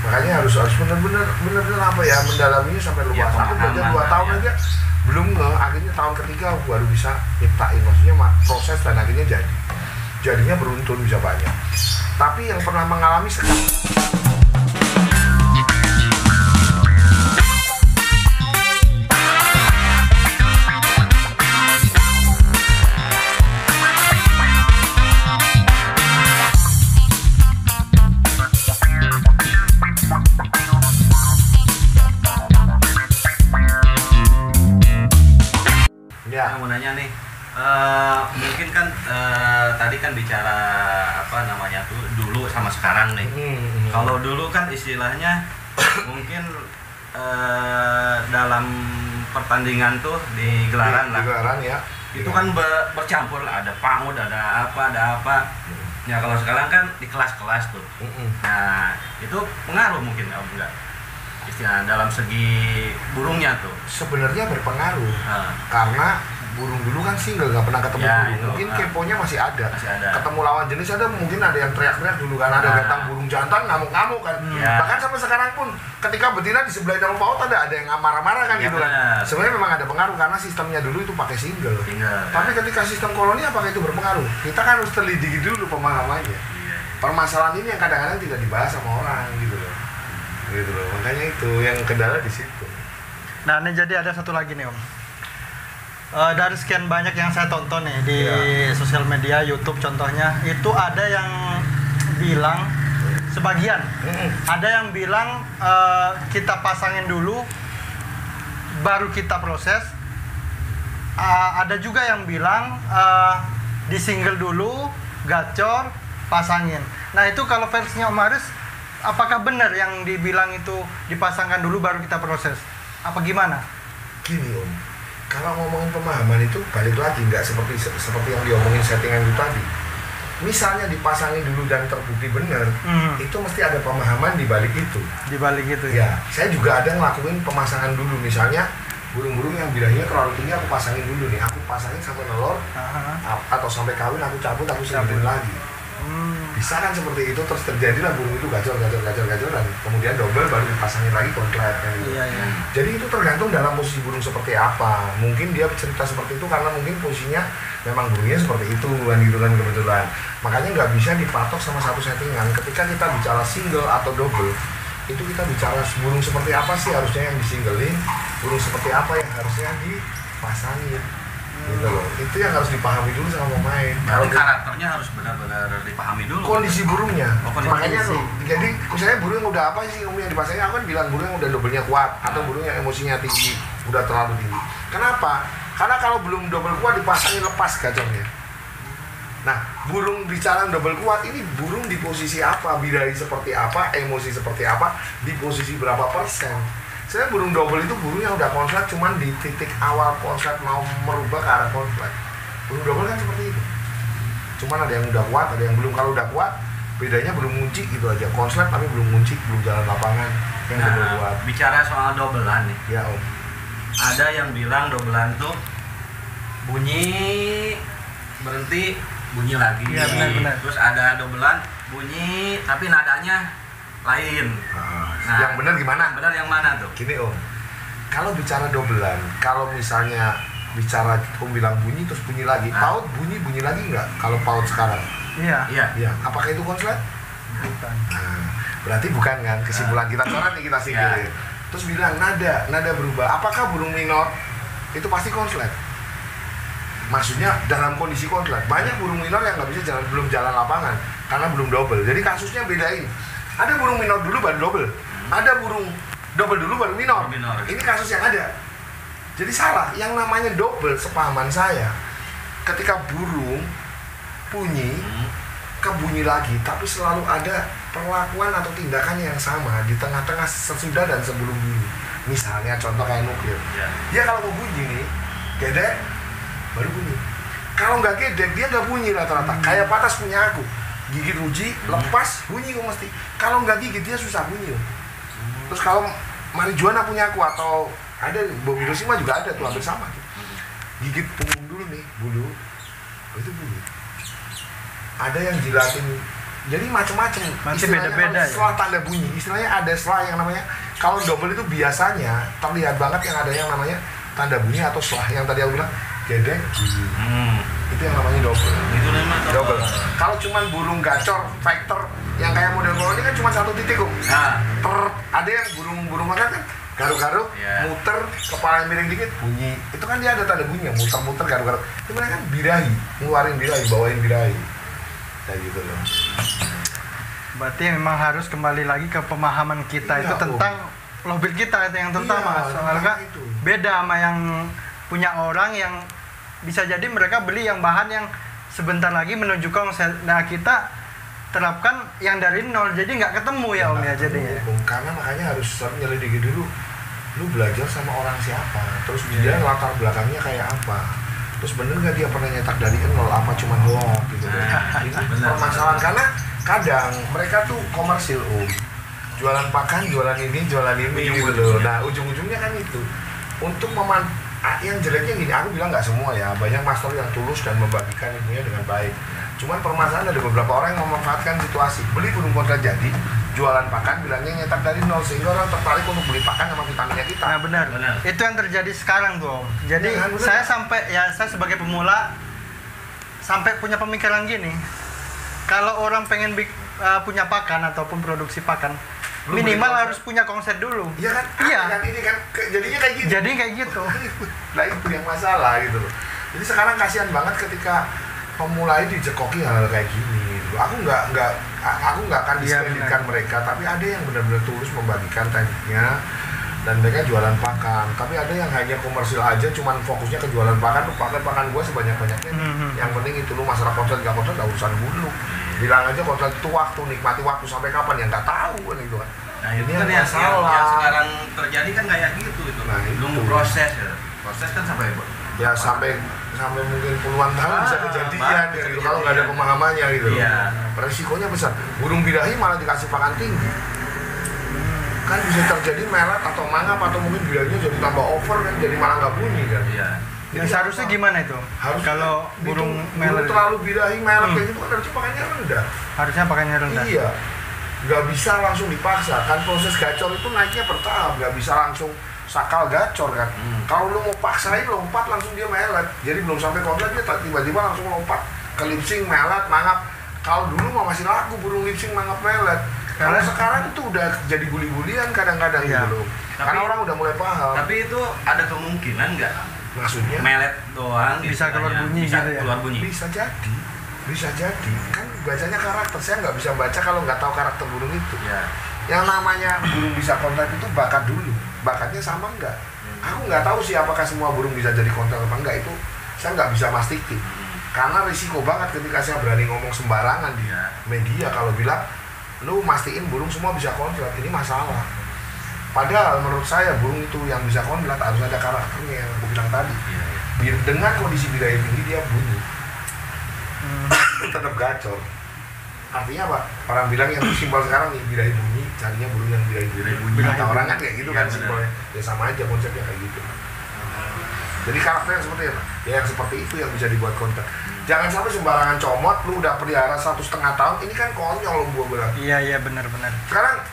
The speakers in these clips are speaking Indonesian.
Makanya harus benar-benar apa ya, mendalaminya sampai luas. Ya, aku belajar 2 tahun ya. aja belum akhirnya tahun ketiga aku baru bisa nyiptain, maksudnya proses dan akhirnya jadinya beruntun bisa banyak. Tapi yang pernah mengalami sekarang Mau nanya nih, mungkin kan tadi kan bicara apa namanya tuh dulu sama sekarang nih. Kalau dulu kan istilahnya mungkin dalam pertandingan tuh di gelaran lah. Gelaran ya. Itu kan bercampur lah, ada PAUD, ada apa. Ya kalau sekarang kan di kelas-kelas tuh. Nah itu pengaruh mungkin enggak? Istilah dalam segi burungnya tuh. Sebenarnya berpengaruh karena burung dulu kan single, nggak pernah ketemu ya, burung. itu, mungkin keponya masih ada. Ketemu lawan jenis ada, mungkin ada yang teriak-teriak dulu kan, ada datang burung jantan ngamuk-ngamuk kan. Bahkan sampai sekarang pun ketika betina di sebelah sama paut ada yang marah-marah kan gitu kan. Sebenarnya memang ada pengaruh karena sistemnya dulu itu pakai single. Tapi ketika sistem koloni apakah itu berpengaruh? Kita kan harus teliti dulu pemahamannya. Permasalahan ini yang kadang-kadang tidak dibahas sama orang gitu loh. Makanya itu yang kendala di situ. Nah ini jadi ada satu lagi nih Om. Dari sekian banyak yang saya tonton nih di sosial media, YouTube contohnya, itu ada yang bilang sebagian, ada yang bilang kita pasangin dulu, baru kita proses. Ada juga yang bilang di single dulu, gacor, pasangin. Nah itu kalau versinya Om Aris, apakah benar yang dibilang itu dipasangkan dulu baru kita proses? Apa gimana? Gini Om, kalau ngomongin pemahaman itu balik lagi nggak seperti yang diomongin settingan itu tadi. Misalnya dipasangin dulu dan terbukti benar, itu mesti ada pemahaman di balik itu. Di balik itu ya. Saya juga ada ngelakuin pemasangan dulu, misalnya burung-burung yang birahinya terlalu tinggi aku pasangin dulu nih, aku pasangin sampai nelor atau sampai kawin aku cabut singlin lagi. Bisa kan seperti itu, terus terjadilah burung itu gacor dan kemudian double baru dipasangin lagi konslet kan gitu. Jadi itu tergantung dalam posisi burung seperti apa. Mungkin dia cerita seperti itu karena mungkin posisinya memang burungnya seperti itu kan gitu kan kebetulan. Makanya nggak bisa dipatok sama satu settingan. Ketika kita bicara single atau double, itu kita bicara burung seperti apa sih harusnya yang disinglein, burung seperti apa yang harusnya dipasangin. Gitu loh. Itu yang harus dipahami dulu sama pemain. Kalau karakternya harus benar-benar dipahami dulu. Kondisi burungnya. Makanya sih. Jadi misalnya burung yang udah apa sih yang dipasangin, aku kan bilang burung yang udah double-nya kuat atau burung yang emosinya tinggi, udah terlalu tinggi. Kenapa? Karena kalau belum double kuat dipasangin lepas gacornya. Nah, burung bicara double kuat ini burung di posisi apa, birahi seperti apa, emosi seperti apa, di posisi berapa persen. Sebenarnya burung double itu burung yang udah konslet cuman di titik awal konslet mau merubah ke arah konslet. Burung double kan seperti itu. Cuman ada yang udah kuat, ada yang belum. Kalau udah kuat, bedanya belum ngunci gitu aja. Konslet tapi belum ngunci, belum jalan lapangan. Yang double kuat. Bicara soal dobelan nih. Ya Om. Ada yang bilang dobelan tuh bunyi berhenti, bunyi lagi. Iya benar. Terus ada dobelan bunyi tapi nadanya lain. Nah, yang benar gimana? Benar yang mana tuh? Gini Om, kalau bicara dobelan, kalau misalnya bicara Om bilang bunyi terus bunyi lagi, paut bunyi lagi nggak? Kalau paut sekarang? Iya. Apakah itu konslet? Bukan. Nah, berarti bukan kan? Kesimpulan kita coret nih kita singkirin. Terus bilang nada berubah. Apakah burung minor itu pasti konslet? Maksudnya dalam kondisi konslet. Banyak burung minor yang nggak bisa belum jalan lapangan karena belum double. Jadi kasusnya bedain. Ada burung minor dulu baru double, ada burung double dulu baru minor. Ini kasus yang ada. Jadi salah. Yang namanya double, sepahaman saya, ketika burung bunyi, kebunyi lagi, tapi selalu ada perlakuan atau tindakan yang sama di tengah-tengah sesudah dan sebelum bunyi. Misalnya contoh kayak nuklir. Dia kalau mau bunyi nih, gedek, baru bunyi. Kalau nggak gedek, dia nggak bunyi rata-rata. Kayak patas punya aku. Gigit uji, lepas, bunyi kok mesti. Kalau nggak gigit dia susah bunyi. Terus kalau marijuana punya aku atau ada Bobby Hiroshima juga ada tuh hampir sama. Gigit punggung dulu nih, bulu, itu bunyi. Ada yang jilatin Jadi macam-macam. Masih beda-beda ya? Setelah tanda bunyi, istilahnya ada setelah yang namanya, kalau double itu biasanya terlihat banget yang ada yang namanya tanda bunyi atau setelah yang tadi aku bilang gedek bunyi. Itu yang namanya double. Itu namanya Double. Kalau cuman burung gacor, vector yang kayak model kalau ini kan cuma satu titik kok. Nah, Ada yang burung makan kan garuk-garuk, muter, kepala yang miring dikit, bunyi. Itu kan dia ada tanda bunyinya, muter-muter, garuk-garuk. Itu mereka kan birahi, ngeluarin birahi, bawain birahi. Kayak gitu loh. Berarti memang harus kembali lagi ke pemahaman kita itu tentang lobit kita itu yang terutama. Soalnya itu beda sama yang punya orang yang bisa jadi mereka beli yang bahan yang sebentar lagi menuju konsel. Nah kita terapkan yang dari nol, jadi nggak ketemu ya Om ya jadinya. Karena makanya harus nyelidiki dulu. Lu belajar sama orang siapa, terus dia latar belakangnya kayak apa, terus bener nggak dia pernah nyetak dari nol apa cuma hoax gitu. Ini permasalahan karena kadang mereka tuh komersil jualan pakan, jualan ini gitu loh. Nah ujung-ujungnya kan itu untuk yang jeleknya gini, aku bilang nggak semua ya, banyak master yang tulus dan membagikan ilmunya dengan baik. Cuman permasalahan ada beberapa orang yang memanfaatkan situasi, beli burung kontrak jadi, jualan pakan bilangnya nyetak dari nol, sehingga orang tertarik untuk beli pakan sama vitaminnya kita. Nah benar. Itu yang terjadi sekarang tuh Om. Jadi saya saya sebagai pemula sampai punya pemikiran gini, kalau orang pengen punya pakan ataupun produksi pakan, minimal harus punya konsep dulu. Iya kan? Iya. Kan ini kan jadinya kayak gitu. Jadi kayak gitu. Nah itu yang masalah gitu loh. Jadi sekarang kasihan banget ketika pemula ini dicekoki hal kayak gini gitu. Aku nggak akan diskreditkan mereka, tapi ada yang benar-benar tulus membagikan tekniknya dan mereka jualan pakan. Tapi ada yang hanya komersil aja, cuman fokusnya ke jualan pakan. Pakan gua sebanyak-banyaknya. Yang penting itu lu masalah kontrak nggak kontrak nggak urusan dulu. Bilang aja kontrak itu waktu, nikmati waktu sampai kapan ya nggak tahu kan gitu kan. Nah itu kan yang sekarang terjadi kan kayak gitu itu. Nah, nunggu proses kan sampai mungkin puluhan tahun bisa kejadian ya, gitu, kalau nggak ada pemahamannya gitu. Iya. Resikonya besar. Burung birahi malah dikasih pakan tinggi. Kan bisa terjadi melet atau mangap atau mungkin birahinya jadi tambah over kan, jadi malah nggak bunyi kan. Iya. Jadi seharusnya gimana itu? Harus kalau burung melet terlalu birahi melet kayak gitu kan harusnya pakannya rendah. Harusnya pakannya rendah. Iya. Nggak bisa langsung dipaksa kan, proses gacor itu naiknya bertahap, nggak bisa langsung sakal gacor kan. Kalau lu mau paksain lompat langsung dia melet, jadi belum sampai kontrak dia tiba-tiba langsung lompat ke lipsing melet mangap. Kalau dulu mah masih laku burung lipsing mangap melet. Kalau sekarang itu udah jadi buli-bulian kadang-kadang gitu loh. Karena orang udah mulai paham. Tapi itu ada kemungkinan nggak? Maksudnya melet doang bisa keluar bunyi bisa gitu ya? Keluar bunyi. Bisa jadi kan bacanya karakter. Saya nggak bisa baca kalau nggak tahu karakter burung itu. Ya. Yang namanya burung bisa kontrak itu bakat dulu, bakatnya sama nggak? Aku nggak tahu sih apakah semua burung bisa jadi kontrak apa enggak, itu saya nggak bisa mastikin. Karena risiko banget ketika saya berani ngomong sembarangan di media kalau bilang lu mastiin burung semua bisa kontrak, ini masalah. Padahal menurut saya burung itu yang bisa kontrak harus ada karakternya yang aku bilang tadi. Dengan kondisi birahi tinggi dia bunyi, tetap gacor. Artinya apa? Orang bilang yang simpel sekarang nih, birahi bunyi, carinya burung yang birahi bunyi. Kata orang kan kayak gitu kan simpelnya. Ya sama aja konsepnya kayak gitu. Jadi karakternya seperti apa? Ya yang seperti itu yang bisa dibuat konten. Jangan sampai sembarangan comot, lu udah pelihara 1,5 tahun, ini kan konyol gua bilang. Iya benar-benar. Sekarang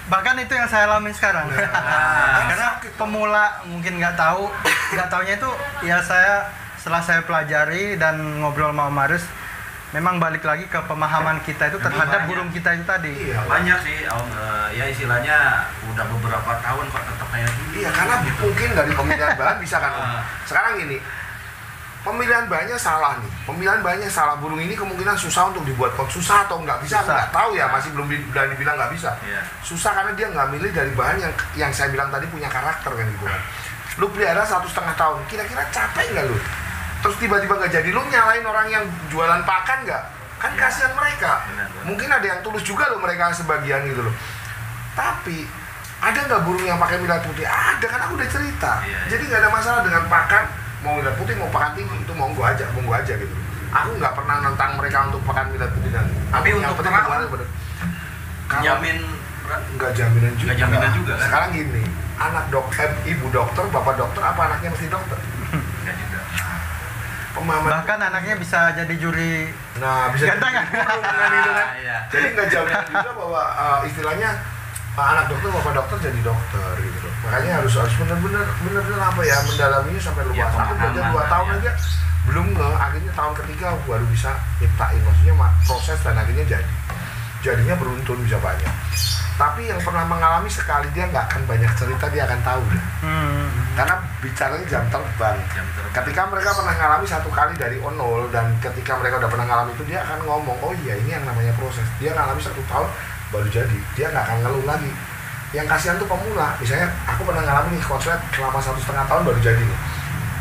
bahkan itu yang saya alami sekarang. Karena pemula mungkin nggak taunya itu ya setelah saya pelajari dan ngobrol sama Maris, memang balik lagi ke pemahaman kita itu terhadap burung kita itu tadi. Iya, banyak sih Om, ya istilahnya udah beberapa tahun kok tetap kayak gitu. Iya, karena mungkin dari pemilihan bahan bisa kan. Sekarang gini, pemilihan bahannya salah nih. Pemilihan bahannya salah, burung ini kemungkinan susah untuk dibuat susah atau nggak bisa, nggak tahu ya, masih belum berani bilang nggak bisa. Susah karena dia nggak milih dari bahan yang saya bilang tadi punya karakter kan gitu kan. Lu pelihara 1,5 tahun, kira-kira capek nggak lu? Terus tiba-tiba nggak jadi, lu nyalain orang yang jualan pakan nggak? Kan kasihan mereka. Mungkin ada yang tulus juga loh mereka sebagian gitu loh. Tapi ada nggak burung yang pakai milat putih? Ada, kan aku udah cerita. Jadi nggak ada masalah dengan pakan, mau milat putih mau pakan tinggi, itu monggo aja gitu. Aku nggak pernah nentang mereka untuk pakan milat putih dan tapi yang untuk penting jamin nggak jaminan juga. Nggak jaminan juga kan? Sekarang gini, ibu dokter, bapak dokter, apa anaknya mesti dokter? pemahaman. Bahkan anaknya bisa jadi juri. Nah, bisa ganteng kan? Gitu kan. Iya. Jadi nggak jaminan juga bahwa istilahnya anak dokter, bapak dokter jadi dokter gitu loh. Makanya harus benar-benar apa ya, mendalaminya sampai luas. Ya, Aku belajar 2 pemahaman, tahun ya. aja belum akhirnya tahun ketiga aku baru bisa nyiptain, maksudnya proses dan akhirnya jadinya beruntun bisa banyak. Tapi yang pernah mengalami sekali dia nggak akan banyak cerita, dia akan tahu dah. Karena bicaranya jam terbang. Ketika mereka pernah ngalami 1 kali dari 0 dan ketika mereka udah pernah ngalami itu dia akan ngomong, oh iya ini yang namanya proses. Dia ngalami 1 tahun baru jadi, dia nggak akan ngeluh lagi. Yang kasihan tuh pemula, misalnya aku pernah ngalami nih konslet selama 1,5 tahun baru jadi nih.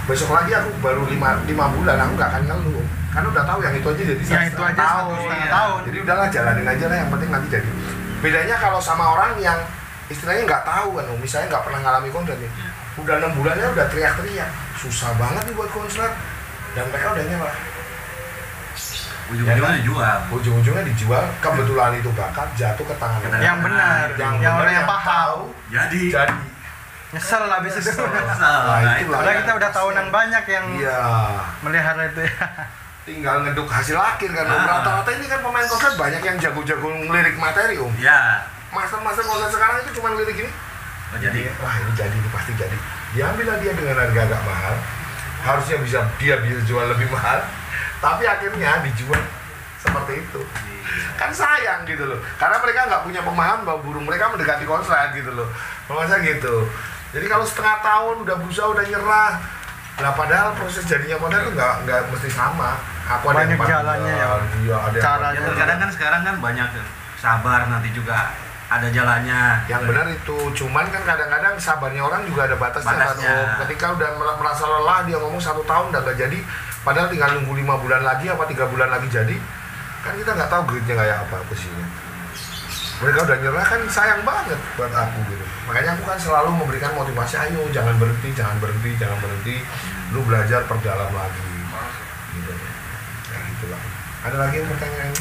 Besok lagi aku baru 5 bulan, aku nggak akan ngeluh karena udah tahu yang itu aja jadi Yang itu aja 1,5 tahun. Jadi udahlah jalanin aja lah, yang penting nanti jadi. Bedanya kalau sama orang yang istilahnya nggak tahu kan, misalnya nggak pernah ngalami konslet nih, udah 6 bulannya udah teriak-teriak, susah banget nih buat konslet dan mereka udah nyerah. Ujung-ujungnya dijual. Ujung-ujungnya dijual, kebetulan itu bakat jatuh ke tangan Yang benar, yang orang yang paham. Jadi Nyesel habis itu. Nah, itulah Padahal yang kita udah tahunan banyak yang iya, melihara itu ya. tinggal ngeduk hasil akhir kan. Rata-rata ini kan pemain konslet banyak yang jago-jago ngelirik materi Ya. Master konslet sekarang itu cuma lirik ini. Oh, jadi Wah ini jadi, ini pasti jadi. Diambillah dia dengan harga agak mahal. Harusnya dia bisa jual lebih mahal. Tapi akhirnya dijual seperti itu. Kan sayang gitu loh. Karena mereka nggak punya pemahaman bahwa burung mereka mendekati konslet gitu loh. Masa gitu. Jadi kalau setengah tahun udah berusaha, udah nyerah. Nah padahal proses jadinya model itu nggak mesti sama. Aku ada Banyak yang 4 jalannya ya. bulan, iya, ada yang Caranya. ya, terkadang kan sekarang kan banyak sabar, nanti juga ada jalannya. yang benar itu, cuman kan kadang-kadang sabarnya orang juga ada batasnya. Batasnya. Ketika udah merasa lelah, dia ngomong 1 tahun udah gak jadi, padahal tinggal nunggu 5 bulan lagi apa 3 bulan lagi jadi, kan kita nggak tahu gridnya kayak apa posisinya. Mereka udah nyerah kan, sayang banget buat aku gitu. Makanya aku kan selalu memberikan motivasi, ayo jangan berhenti, lu belajar perdalam lagi gitu. Nah itulah. Ada lagi yang pertanyaan?